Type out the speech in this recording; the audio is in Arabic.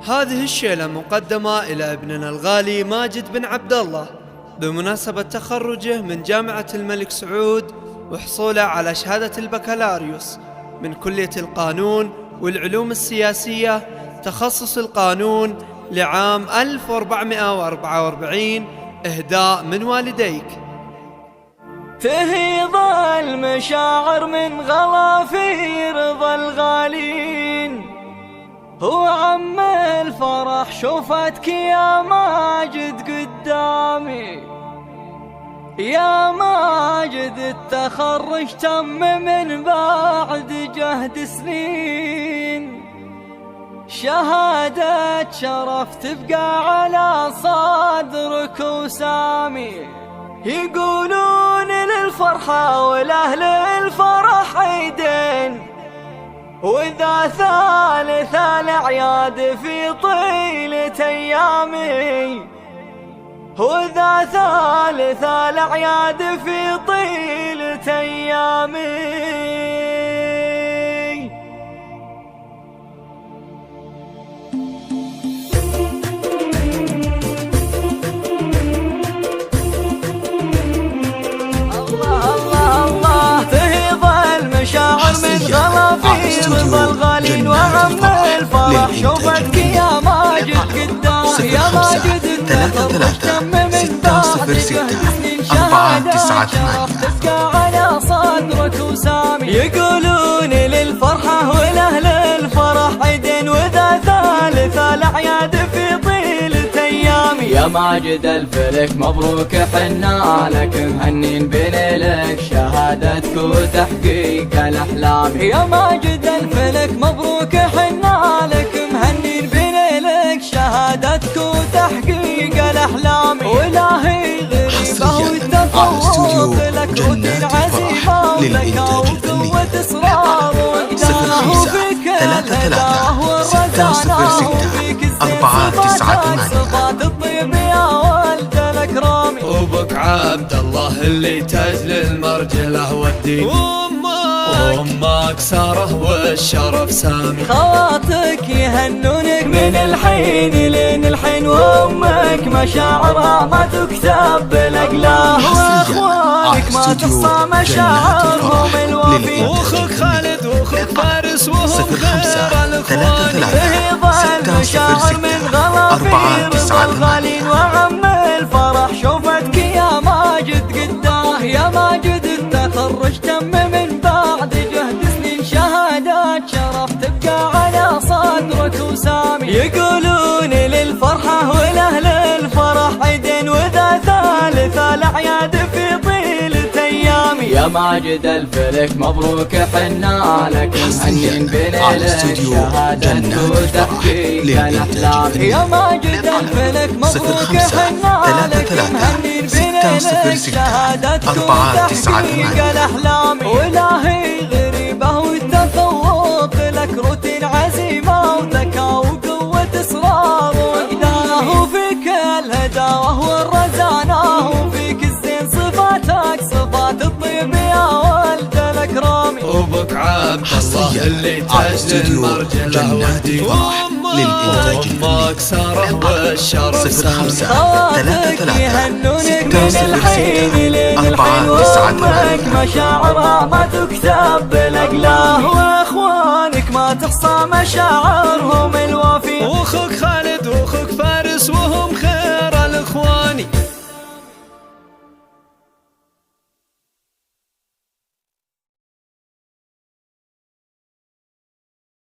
هذه الشيلة مقدمة إلى ابننا الغالي ماجد بن عبد الله بمناسبة تخرجه من جامعة الملك سعود وحصوله على شهادة البكالوريوس من كلية القانون والعلوم السياسية تخصص القانون لعام 1444 إهداء من والديك. تهيض المشاعر من غلافير رضا الغالين، هو عم الفرح شوفتك يا ماجد قدامي، يا ماجد التخرج تم من بعد جهد سنين، شهادة شرف تبقى على صدرك وسامي، يقولون للفرحة والأهل الفرح عيدين، وإذا ثالث الأعياد في طيلة أيامي، وإذا ثالث الأعياد في طيلة أيامي. رضا الغالين وعم الفرح شوفتك يا ماجد قدام، يا ماجد التخرج تم من بعد جهد سنين، شهادة شرف تبقى على صدرك وسامي، يقولون للفرحة والأهل الفرح عيدين، وإذا ثالث الأعياد في طيلة أيامي، يا ماجد الفلك مبروك حنا لك مهنين بنيلك شهادتك وتحقيق الأحلام، يا ماجد الفلك مبروك حنا لك مهنين بنيلك شهادتك وتحقيق الأحلام، وإلهي غريبه والتفوق لك روتين عزيمة وذكاء وقوة إصرار وإقداره فيك الهداه والرزانة وفيك الزين صفات الطيب يا ولد الأكرام، وبك عبد الله اللي تاج للمرجله والدين، وأمك سارة والشرف سامي، خواتك يهنونك من الحين لين الحين، وأمك مشاعرها ما تكتب بالأقلام، وأخوانك ما تحصى مشاعرهم الوفي، وأخوك خالد وأخوك فارس وهم غير الأخوان، تهيض المشاعر من غلافير رضا الغالين، وعم الفرح شوفتك يا ماجد قداه، يا ماجد التخرج تم من بعد جهد سنين، شهادات شرف تبقى على صدرك وسامي، يقولون للفرحة والأهل الفرح عيدين، وإذا ثالث الأعياد في طيلة أيامي، يا ماجد الفلك مبروك حنا لك مهنين بنيلك شهادتك وتحقيق الأحلام، يا ماجد الفلك مبروك حنا لك مهنين بنيلك شهادتك وتحقيق الأحلام، وإلهي غريبه والتفوق لك روتين عزيمة وذكاء وقوة إصرار وإقداره فيك الهداوة والرزانة وفيك الزين صفاتك صفات الطيب يا ولد الأكرام، وبك عبد الله اللي تاج للمرجله والدين، وأمك سارة والشرف سامي، خواتك يهنونك من الحين لين الحين، وأمك مشاعرها ما تكتب بالأقلام، وأخوانك ما تحصى مشاعرهم